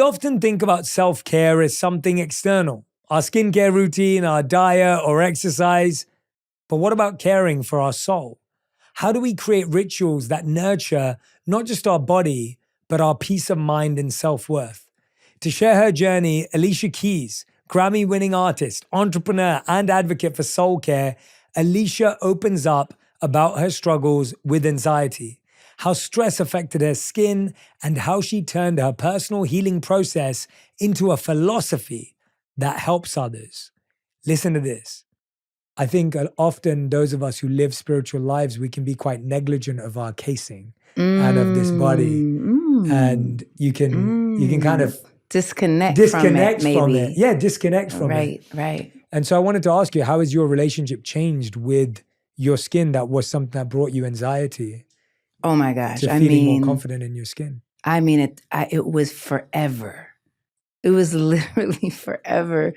We often think about self-care as something external, our skincare routine, our diet, or exercise. But what about caring for our soul? How do we create rituals that nurture not just our body, but our peace of mind and self-worth? To share her journey, Alicia Keys, Grammy-winning artist, entrepreneur, and advocate for soul care, Alicia opens up about her struggles with anxiety, how stress affected her skin, and how she turned her personal healing process into a philosophy that helps others. Listen to this. I think often those of us who live spiritual lives, we can be quite negligent of our casing and of this body. And you can kind of disconnect from it, maybe. Yeah, disconnect from it. Right. And so I wanted to ask you, how has your relationship changed with your skin that was something that brought you anxiety? Oh my gosh. To feeling more confident in your skin. I mean, it was forever. It was literally forever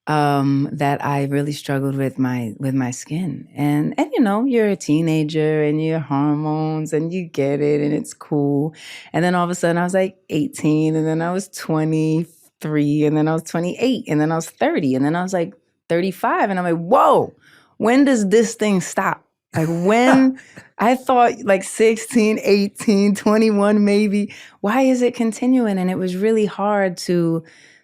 that I really struggled with my skin. And you know, you're a teenager and your hormones and you get it and it's cool. And then all of a sudden I was like 18 and then I was 23 and then I was 28 and then I was 30 and then I was like 35 and I'm like, whoa, when does this thing stop? Like when I thought like 16, 18, 21 maybe, why is it continuing? And it was really hard to,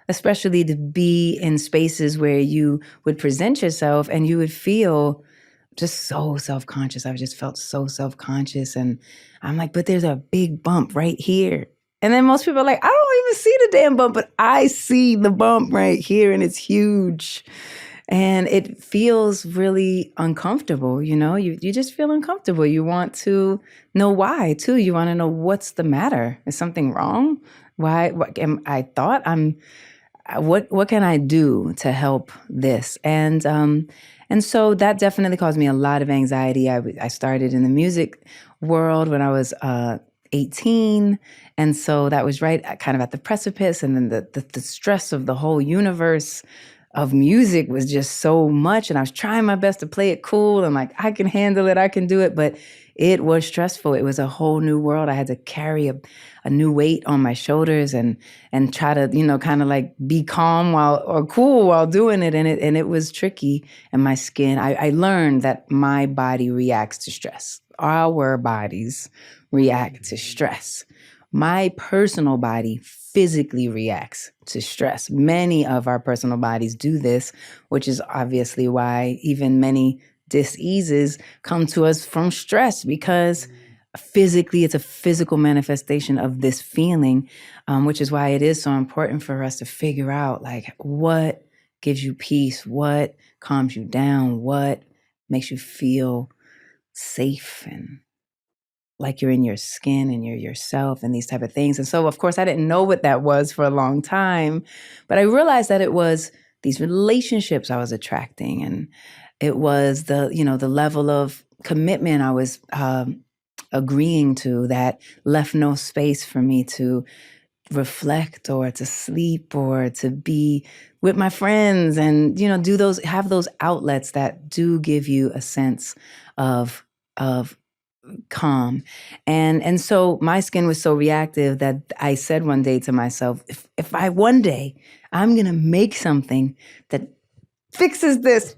especially to be in spaces where you would present yourself and you would feel just so self-conscious. I just felt so self-conscious. And I'm like, but there's a big bump right here. And then most people are like, I don't even see the damn bump, but I see the bump right here and it's huge. And it feels really uncomfortable, you know? You just feel uncomfortable. You want to know why, too. You want to know what's the matter. Is something wrong? Why? What can I do to help this? And so that definitely caused me a lot of anxiety. I started in the music world when I was 18. And so that was right kind of at the precipice. And then the stress of the whole universe of music was just so much. And I was trying my best to play it cool and like, I can handle it, I can do it. But it was stressful. It was a whole new world. I had to carry a new weight on my shoulders and try to, you know, kind of like be calm or cool while doing it. And it was tricky. And my skin, I learned that my body reacts to stress. Our bodies react to stress. My personal body physically reacts to stress. Many of our personal bodies do this, which is obviously why even many diseases come to us from stress, because physically it's a physical manifestation of this feeling, which is why it is so important for us to figure out like what gives you peace, what calms you down, what makes you feel safe and like you're in your skin and you're yourself and these type of things. And so, of course, I didn't know what that was for a long time, but I realized that it was these relationships I was attracting, and it was the level of commitment I was agreeing to that left no space for me to reflect or to sleep or to be with my friends and, you know, have those outlets that do give you a sense of calm. And so my skin was so reactive that I said one day to myself, if I one day I'm going to make something that fixes this.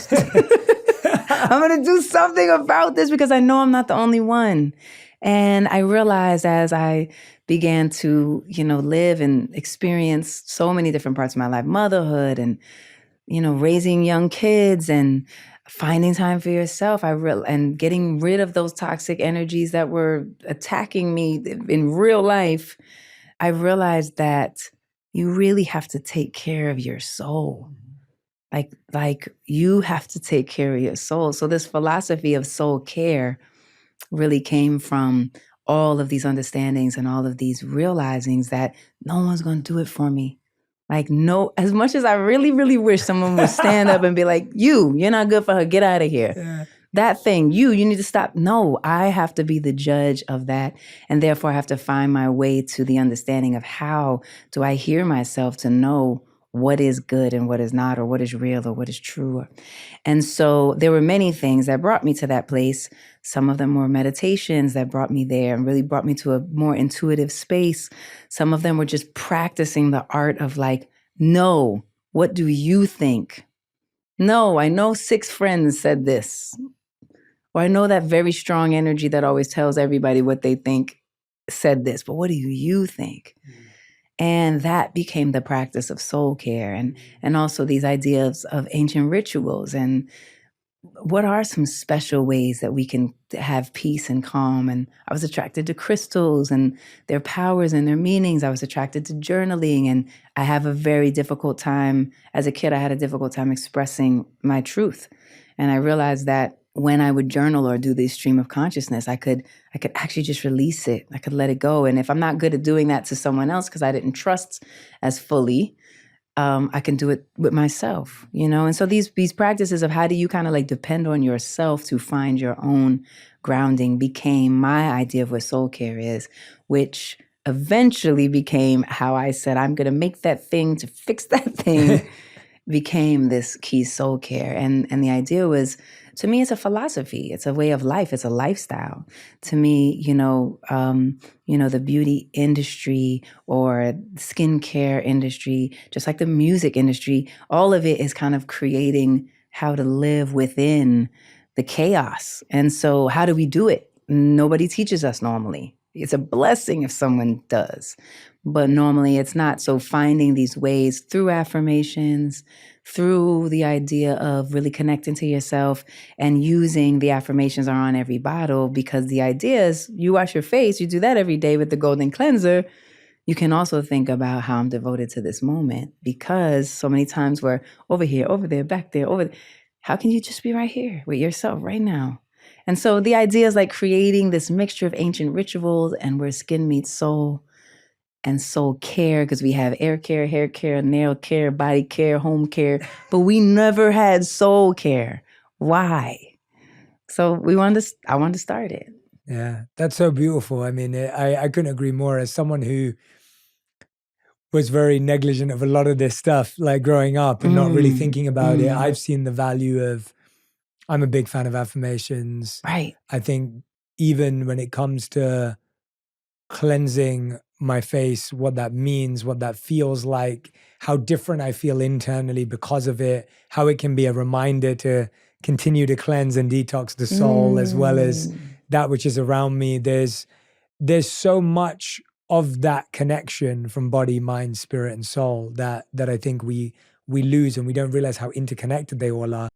I'm going to do something about this because I know I'm not the only one. And I realized as I began to, you know, live and experience so many different parts of my life, motherhood and, you know, raising young kids and finding time for yourself, and getting rid of those toxic energies that were attacking me in real life, I realized that you really have to take care of your soul. Like you have to take care of your soul. So this philosophy of soul care really came from all of these understandings and all of these realizings that no one's going to do it for me. Like, no, as much as I really, really wish someone would stand up and be like, you're not good for her, get out of here. Yeah. That thing, you need to stop. No, I have to be the judge of that. And therefore I have to find my way to the understanding of how do I hear myself to know what is good and what is not, or what is real or what is true. And so there were many things that brought me to that place. Some of them were meditations that brought me there and really brought me to a more intuitive space. Some of them were just practicing the art of like, no, what do you think? No, I know 6 friends said this. Or I know that very strong energy that always tells everybody what they think said this, but what do you think? And that became the practice of soul care and also these ideas of ancient rituals and what are some special ways that we can have peace and calm. And I was attracted to crystals and their powers and their meanings. I was attracted to journaling, and I have a very difficult time. As a kid, I had a difficult time expressing my truth. And I realized that when I would journal or do the stream of consciousness, I could actually just release it. I could let it go. And if I'm not good at doing that to someone else because I didn't trust as fully, I can do it with myself, you know? And so these practices of how do you kind of like depend on yourself to find your own grounding became my idea of what soul care is, which eventually became how I said, I'm going to make that thing to fix that thing, became this Keys Soulcare. And the idea was, to me, it's a philosophy. It's a way of life. It's a lifestyle. To me, the beauty industry or skincare industry, just like the music industry, all of it is kind of creating how to live within the chaos. And so how do we do it? Nobody teaches us normally. It's a blessing if someone does, but normally it's not. So finding these ways through affirmations, through the idea of really connecting to yourself and using the affirmations are on every bottle, because the idea is you wash your face, you do that every day with the golden cleanser. You can also think about how I'm devoted to this moment, because so many times we're over here, over there, back there, over there. How can you just be right here with yourself right now? And so the idea is like creating this mixture of ancient rituals and where skin meets soul and soul care, because we have air care, hair care, nail care, body care, home care, but we never had soul care. Why? So I wanted to start it. Yeah, that's so beautiful. I mean, I couldn't agree more. As someone who was very negligent of a lot of this stuff, like growing up and not really thinking about it, I've seen the value of, I'm a big fan of affirmations. Right. I think even when it comes to cleansing my face, what that means, what that feels like, how different I feel internally because of it, how it can be a reminder to continue to cleanse and detox the soul as well as that which is around me. There's so much of that connection from body, mind, spirit, and soul that I think we lose, and we don't realize how interconnected they all are.